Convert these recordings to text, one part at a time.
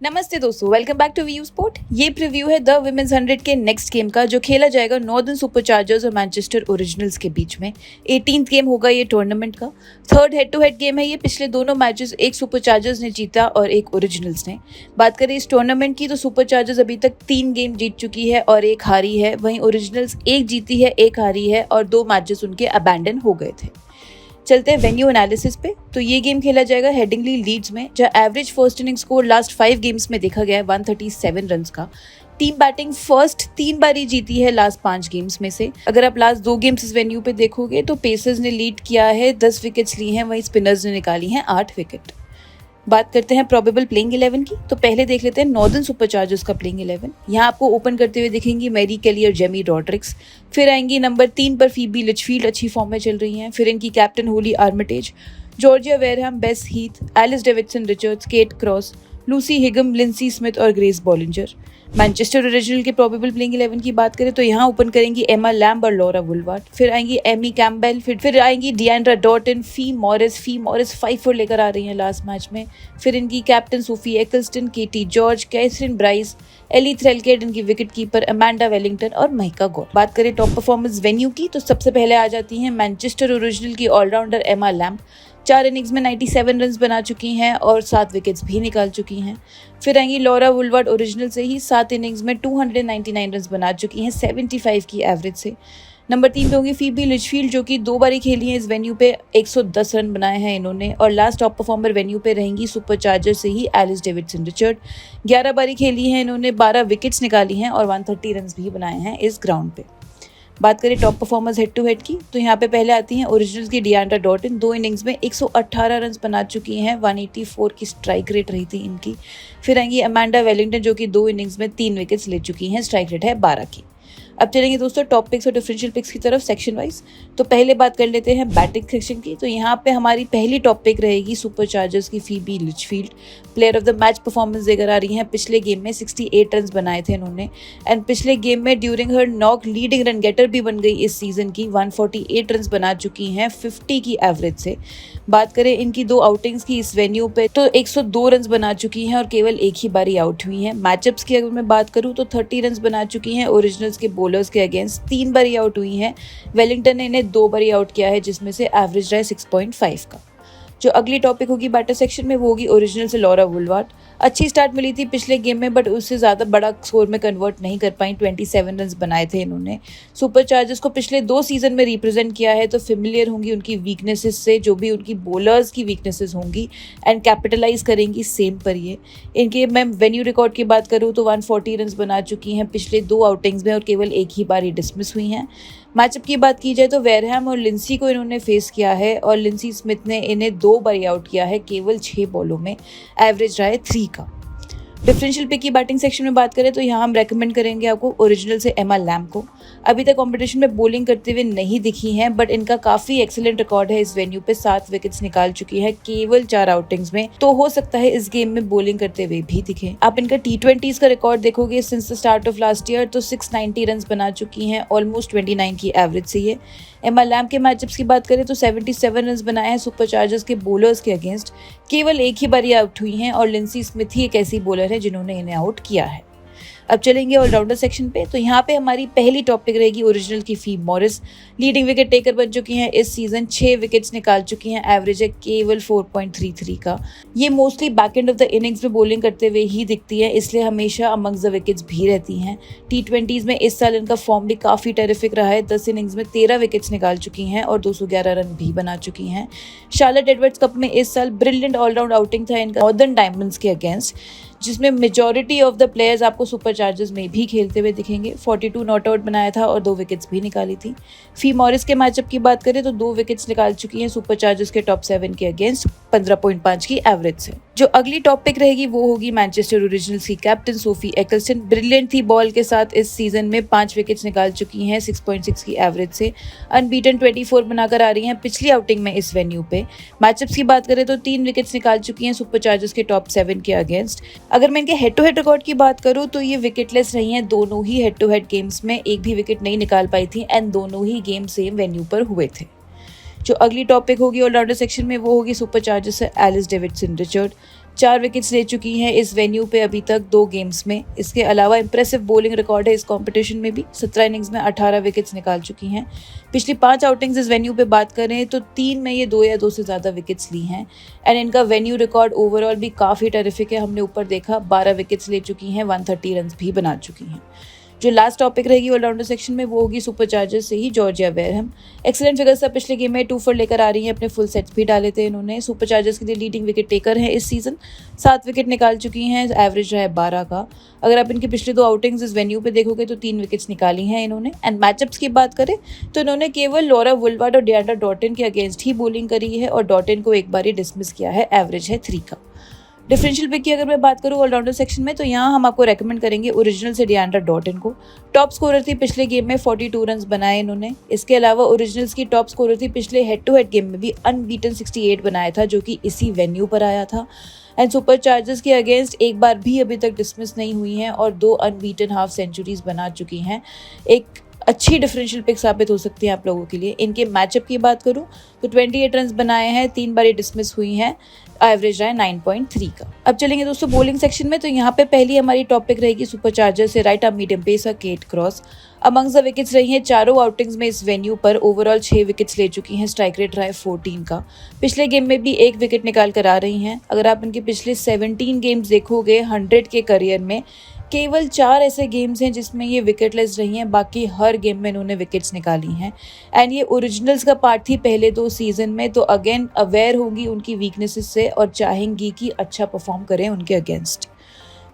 नमस्ते दोस्तों, welcome back to View Sport. ये प्रीव्यू है द विमेंस 100 के नेक्स्ट गेम का, जो खेला जाएगा नॉर्दर्न सुपरचार्जर्स और मैनचेस्टर ओरिजिनल्स के बीच में। 18th गेम होगा ये टूर्नामेंट का। Third head to head game है ये। पिछले दोनों मैचेस एक सुपरचार्जर्स ने जीता और एक ओरिजिनल्स ने। बात करें इस टूर्नामेंट की तो सुपरचार्जर्स अभी तक 3 गेम जीत चुकी है और 1 हारी है। वहीं ओरिजिनल्स 1 जीती है, 1 हारी है और 2 मैचेस उनके अबैंडन हो गए थे। चलते हैं वेन्यू एनालिसिस पे। तो ये गेम खेला जाएगा हेडिंगली लीड्स में, जहां average first inning score last 5 games में देखा गया है 137 रन का। टीम बैटिंग फर्स्ट 3 बार ही जीती है लास्ट 5 गेम्स में से। अगर आप लास्ट 2 गेम्स इस वेन्यू पे देखोगे तो पेसर्स ने लीड किया है, 10 विकेट्स ली हैं, वहीं स्पिनर्स ने निकाली हैं 8 विकेट। बात करते हैं प्रोबेबल प्लेइंग 11 की, तो पहले देख लेते हैं नॉर्दर्न सुपरचार्जर्स का प्लेइंग 11। यहाँ आपको ओपन करते हुए दिखेंगी मैरी केली और जेमी रॉड्रिक्स। फिर आएंगी नंबर 3 पर फीबी लिचफील्ड, अच्छी फॉर्म में चल रही हैं। फिर इनकी captain Holly Armitage, Georgia Wareham, Bess Heath, Alice Davidson Richards, Kate Cross, Lucy Higham, Linsey Smith और ग्रेस बॉलिंजर। मैनचेस्टर ओरिजिनल के प्रोबेबल प्लेइंग 11 की बात करें तो यहाँ ओपन करेंगी एमा लैम्ब और लॉरा वुलवार्ड। फिर आएंगी एमी कैम्पबेल, फिर आएंगी डिएंड्रा डॉर्टन, फी मॉरिस 5 लेकर आ रही हैं लास्ट मैच में। फिर इनकी कैप्टन सोफी एक्लस्टन, केटी जॉर्ज, कैथरीन ब्राइस, एली थ्रेलकेट, इनकी विकेट कीपर अमांडा वेलिंगटन और महिका गौर। बात करें टॉप परफॉर्मेंस वेन्यू की तो सबसे पहले आ जाती हैं मैनचेस्टर ओरिजिनल की ऑलराउंडर एमा लैम्ब। 4 इनिंग्स में 97 रन बना चुकी हैं और 7 विकेट्स भी निकाल चुकी हैं। फिर आएंगी लॉरा वुलवार्ड, ओरिजिनल से ही 7 इनिंग्स में 299 रन बना चुकी हैं 75 की एवरेज से। नंबर 3 पे होंगी फीबी लिचफील्ड, जो कि 2 बार ही खेली हैं इस वेन्यू पे, 110 रन बनाए हैं इन्होंने। और लास्ट टॉप परफॉर्मर वेन्यू पे रहेंगी सुपरचार्जर से ही एलिस डेविडसन रिचर्ड। 11 बार ही खेली हैं इन्होंने, 12 विकेट्स निकाली हैं और 130 रन भी बनाए हैं इस ग्राउंड पे। बात करें top performers head to head की तो यहाँ पे पहले आती हैं ओरिजिनल्स की डिएंड्रा डॉर्टन। 2 इनिंग्स में 118 रन बना चुकी हैं, 184 की स्ट्राइक रेट रही थी इनकी। फिर आएंगी अमांडा वेलिंगटन, जो कि 2 इनिंग्स में 3 विकेट्स ले चुकी हैं, स्ट्राइक रेट है 12 की। अब चलेंगे दोस्तों टॉप पिक्स और डिफरेंशियल पिक्स की तरफ सेक्शन वाइज। तो पहले बात कर लेते हैं बैटिंग सेक्शन की। तो यहाँ पे हमारी पहली टॉप पिक रहेगी सुपरचार्जर्स की Phoebe Litchfield. Player of the match performance देकर आ रही हैं। पिछले गेम में 68 रन बनाए थे इन्होंने एंड पिछले गेम में during her knock leading run getter भी बन गई इस सीजन की। 148 रन बना चुकी हैं 50 की एवरेज से। बात करें इनकी 2 आउटिंग्स की इस वेन्यू पे तो 102 रन बना चुकी हैं और केवल 1 ही बारी आउट हुई हैं। मैचअप्स की अगर मैं बात करूं तो 30 रन बना चुकी हैं ओरिजिनल्स के बॉलर्स के अगेंस्ट, 3 बारी आउट हुई हैं। वेलिंगटन ने इन्हें 2 बारी आउट किया है, जिसमें से एवरेज रहा है 6.5 का। जो अगली टॉपिक होगी बैटर सेक्शन में वो होगी ओरिजिनल से लॉरा वुलवार्ड। अच्छी स्टार्ट मिली थी पिछले गेम में बट उससे ज़्यादा बड़ा स्कोर में कन्वर्ट नहीं कर पाई। 27 रन बनाए थे इन्होंने। सुपरचार्जर्स को पिछले 2 सीजन में रिप्रेजेंट किया है तो फेमिलियर होंगी उनकी वीकनेसेस से, जो भी उनकी बॉलर्स की वीकनेसेस होंगी एंड कैपिटलाइज करेंगी सेम पर ये। इनके मैं वेन्यू रिकॉर्ड की बात करूँ तो 140 रन बना चुकी हैं पिछले 2 आउटिंग्स में और केवल 1 ही बार डिसमिस हुई हैं। मैचअप की बात की जाए तो वेरहम और लिंसी को इन्होंने फेस किया है और लिंसी स्मिथ ने इन्हें 2 बार आउट किया है केवल 6 बॉलों में। एवरेज रहा है 3 का। डिफरेंशियल पिक की बैटिंग सेक्शन में बात करें तो यहाँ हम रेकमेंड करेंगे आपको ओरिजिनल से एमा लैम्ब को। अभी तक कंपटीशन में बॉलिंग करते हुए नहीं दिखी हैं बट इनका काफी एक्सीलेंट रिकॉर्ड है इस वेन्यू पे। 7 विकेट्स निकाल चुकी है केवल 4 आउटिंग्स में, तो हो सकता है इस गेम में बॉलिंग करते हुए भी दिखे। आप इनका T20s का रिकॉर्ड देखोगे since the start of last year तो 690 रन बना चुकी हैं, ऑलमोस्ट 29 की एवरेज से ये। एमा लैम्ब के मैचअप्स की बात करें तो 77 रन बनाए हैं सुपरचार्जर्स के बॉलर्स के अगेंस्ट, केवल 1 ही बार आउट हुई हैं और लिंसी स्मिथ ही एक ऐसी बॉलर है जिन्होंने इन्हें आउट किया है। अब चलेंगे ऑलराउंडर सेक्शन पे तो यहाँ पे हमारी पहली टॉपिक रहेगी ओरिजिनल की फी मॉरिस। लीडिंग विकेट टेकर बन चुकी हैं इस सीजन, 6 विकेट्स निकाल चुकी हैं, एवरेज है केवल 4.33 का। ये mostly back end of the innings में बॉलिंग करते हुए ही दिखती है, इसलिए हमेशा अमंग्स द विकेट्स भी रहती हैं। T20s में इस साल इनका फॉर्म भी काफी टेरिफिक रहा है। 10 इनिंग्स में 13 विकेट्स निकाल चुकी हैं और 211 रन भी बना चुकी हैं। शार्लेट एडवर्ड्स कप में इस साल ब्रिलियंट ऑलराउंड आउटिंग था इनका नॉर्दर्न डायमंड्स के अगेंस्ट, जिसमें मेजॉरिटी ऑफ द प्लेयर्स आपको सुपरचार्जर्स में भी खेलते हुए दिखेंगे। 42 नॉट आउट बनाया था और 2 विकेट्स भी निकाली थी। फी मॉरिस के मैचअप की बात करें तो 2 विकेट्स निकाल चुकी हैं सुपरचार्जर्स के टॉप 7 के अगेंस्ट, 15.5 की एवरेज से। जो अगली टॉपिक रहेगी वो होगी मैनचेस्टर ओरिजिनल्स की कैप्टन सोफी एक्लस्टन। ब्रिलियंट थी बॉल के साथ इस सीजन में, 5 विकेट्स निकाल चुकी हैं 6.6 की एवरेज से। अनबीटन 24 बनाकर आ रही हैं पिछली आउटिंग में इस वेन्यू पे। मैचअप्स की बात करें तो 3 विकेट्स निकाल चुकी हैं सुपरचार्जर्स के टॉप 7 के अगेंस्ट। अगर मैं इनके हेड टू हेड रिकॉर्ड की बात करूं तो ये विकेटलेस रही हैं दोनों ही हेड टू हेड गेम्स में, 1 भी विकेट नहीं निकाल पाई थी एंड दोनों ही गेम सेम वेन्यू पर हुए थे। जो अगली टॉपिक होगी ऑलराउंडर सेक्शन में वो होगी सुपरचार्जर्स से एलिस डेविडसन रिचर्ड। 4 विकेट्स ले चुकी हैं इस वेन्यू पे अभी तक 2 गेम्स में। इसके अलावा इंप्रेसिव बॉलिंग रिकॉर्ड है इस कंपटीशन में भी, 17 इनिंग्स में 18 विकेट्स निकाल चुकी हैं। पिछली 5 आउटिंग्स इस वेन्यू पे बात करें तो 3 में ये 2 या 2 से ज़्यादा विकेट्स ली हैं। एंड इनका वेन्यू रिकॉर्ड ओवरऑल भी काफ़ी टेरिफिक है। हमने ऊपर देखा 12 विकेट्स ले चुकी हैं, 130 रन भी बना चुकी हैं। जो लास्ट टॉपिक रहेगी ऑलराउंडर सेक्शन में वो होगी सुपरचार्जर्स से ही जॉर्जिया वेयरहम। एक्सीलेंट फिगर्स था पिछले गेम में, 2 for लेकर आ रही हैं, अपने फुल सेट्स भी डाले थे इन्होंने। सुपरचार्जर्स के लिए लीडिंग विकेट टेकर हैं इस सीजन, 7 विकेट निकाल चुकी हैं, एवरेज रहा है 12 का। अगर आप इनकी पिछले 2 आउटिंग्स इस वेन्यू पे देखोगे तो 3 विकेट्स निकाली हैं इन्होंने। एंड मैचअप्स की बात करें तो इन्होंने केवल लॉरा वुलवार्ड और डिएंड्रा डॉर्टन के अगेंस्ट ही बॉलिंग करी है और डॉर्टन को एक बार ही डिसमिस किया है, एवरेज है 3 का। डिफरेंशियल पिक की अगर मैं बात करूँ ऑलराउंडर सेक्शन में तो यहाँ हम आपको रेकमेंड करेंगे ओरिजिनल से डिएंड्रा डॉर्टन को। टॉप स्कोरर थी पिछले गेम में, 42 रन बनाए इन्होंने। इसके अलावा ओरिजिनल्स की टॉप स्कोरर थी पिछले हेड टू हेड गेम में भी, अनबीटन 68 बनाया था जो कि इसी वेन्यू पर आया था। एंड सुपरचार्जर्स के अगेंस्ट एक बार भी अभी तक डिसमिस नहीं हुई हैं और 2 अनबीटन हाफ सेंचुरीज बना चुकी हैं। एक अच्छी डिफरेंशियल पिक साबित हो सकती है आप लोगों के लिए। इनके मैचअप की बात करूं तो 28 रन बनाए हैं, 3 बार डिसमिस हुई हैं, एवरेज रहा है 9.3 का। अब चलेंगे दोस्तों बॉलिंग सेक्शन में, तो यहाँ पे पहली हमारी टॉपिक रहेगी सुपरचार्जर से right arm medium pacer Kate Cross. Amongst the wickets रही हैं चारों आउटिंग्स में इस वेन्यू पर, ओवरऑल 6 विकेट्स ले चुकी हैं, स्ट्राइक रेट रहा है 14 का। पिछले गेम में भी 1 विकेट निकाल कर आ रही हैं। अगर आप इनके पिछले 17 गेम्स देखोगे 100 के करियर में, केवल 4 ऐसे गेम्स हैं जिसमें ये विकेटलेस रही हैं, बाकी हर गेम में इन्होंने विकेट्स निकाली हैं। एंड ये ओरिजिनल्स का पार्ट थी पहले 2 सीजन में, तो अगेन अवेयर होंगी उनकी वीकनेसेस से और चाहेंगी कि अच्छा परफॉर्म करें उनके अगेंस्ट।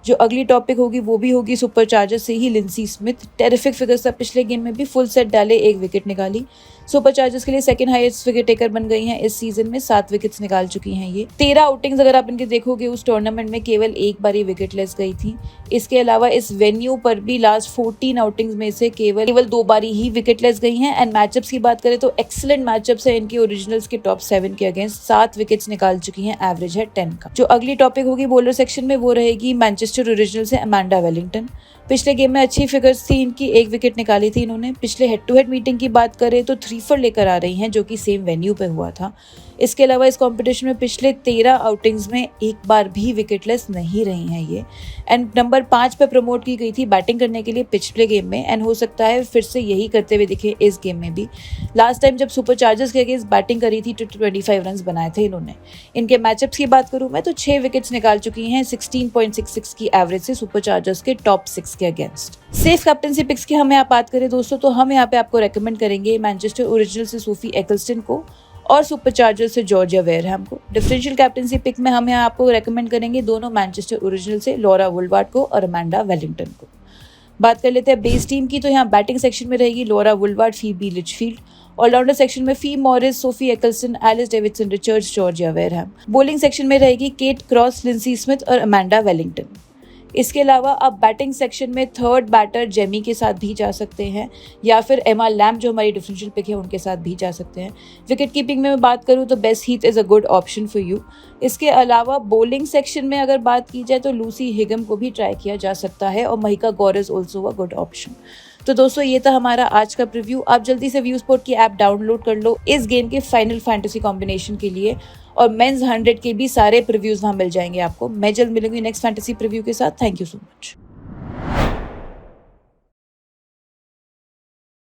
जो अगली टॉपिक होगी वो भी होगी सुपरचार्जर से ही लिंसी स्मिथ। टेरिफिक फिगर्स था पिछले गेम में भी, फुल सेट डाले, 1 विकेट निकाली। सुपरचार्जर्स के लिए सेकंड हाईएस्ट विकेट टेकर बन गई हैं इस सीजन में, 7 विकेट्स निकाल चुकी हैं ये। 13 आउटिंग्स अगर आप इनके देखोगे उस टूर्नामेंट में केवल 1 बार ही विकेटलेस गई थी। इसके अलावा इस वेन्यू पर भी लास्ट 14 आउटिंग्स में से केवल 2 बार ही विकेटलेस गई हैं। एंड मैचअप्स की बात करें तो एक्सीलेंट मैचअप्स है इनके ओरिजिनल्स के टॉप 7 के अगेंस्ट, 7 विकेट्स निकाल चुकी हैं, एवरेज है 10 का। जो अगली टॉपिक होगी बॉलर सेक्शन में वो रहेगी मैनचेस्टर ओरिजिनल से अमांडा वेलिंगटन। पिछले गेम में अच्छी फिगर्स थी इनकी, 1 विकेट निकाली थी इन्होंने। पिछले हेड टू हेड मीटिंग की बात करें तो 3 for लेकर आ रही हैं जो कि सेम वेन्यू पे हुआ था। इसके अलावा इस कंपटीशन में पिछले 13 आउटिंग्स में 1 बार भी विकेटलेस नहीं रही हैं ये। एंड नंबर 5 पे प्रमोट की गई थी बैटिंग करने के लिए पिछले गेम में, एंड हो सकता है फिर से यही करते हुए दिखे इस गेम में भी। लास्ट टाइम जब सुपरचार्जर्स के अगेंस्ट बैटिंग करी थी तो 25 रन बनाए थे इन्होंने। इनके मैचअप्स की बात करूं मैं तो 6 विकेट्स निकाल चुकी हैं, 16.66 की एवरेज से सुपरचार्जर्स के टॉप 6 के अगेंस्ट। सेफ कैप्टनसी पिक्स की हम यहाँ बात करें दोस्तों तो हम यहाँ पे आपको रेकमेंड करेंगे मैनचेस्टर ओरिजिनल से सोफी एक्लस्टन को और सुपरचार्जर से जॉर्जिया वेयरहम को। डिफरेंशियल कैप्टनसी पिक में हम यहाँ आपको रेकमेंड करेंगे दोनों मैनचेस्टर ओरिजिनल से लॉरा वुलवार्ड को और अमांडा वेलिंगटन को। बात कर लेते हैं बेस टीम की, तो यहाँ बैटिंग सेक्शन में रहेगी Laura Wolvaardt, Phoebe Litchfield. Allrounder section में Fi Morris, Sophie Ecclestone, Alice Davidson Richards, Georgia Wareham. Bowling section में रहेगी केट क्रॉस, लिंसी स्मिथ और अमांडा वेलिंगटन। इसके अलावा आप बैटिंग सेक्शन में थर्ड बैटर जेमी के साथ भी जा सकते हैं या फिर एमा लैम्ब जो हमारी डिफरेंशियल पिक है उनके साथ भी जा सकते हैं। विकेट कीपिंग में मैं बात करूं तो base Heath is a good option for you. इसके अलावा बॉलिंग सेक्शन में अगर बात की जाए तो लूसी हिगम को भी ट्राई किया जा सकता है और Mahika Gaur is also a good option. तो दोस्तों ये था हमारा आज का प्रीव्यू। आप जल्दी से व्यू स्पोर्ट की ऐप डाउनलोड कर लो इस गेम के फाइनल फैंटेसी कॉम्बिनेशन के लिए, और मेंस 100 के भी सारे प्रीव्यूज वहाँ मिल जाएंगे आपको। मैं जल्द मिलूंगी नेक्स्ट फैंटेसी प्रीव्यू के साथ। Thank you so much.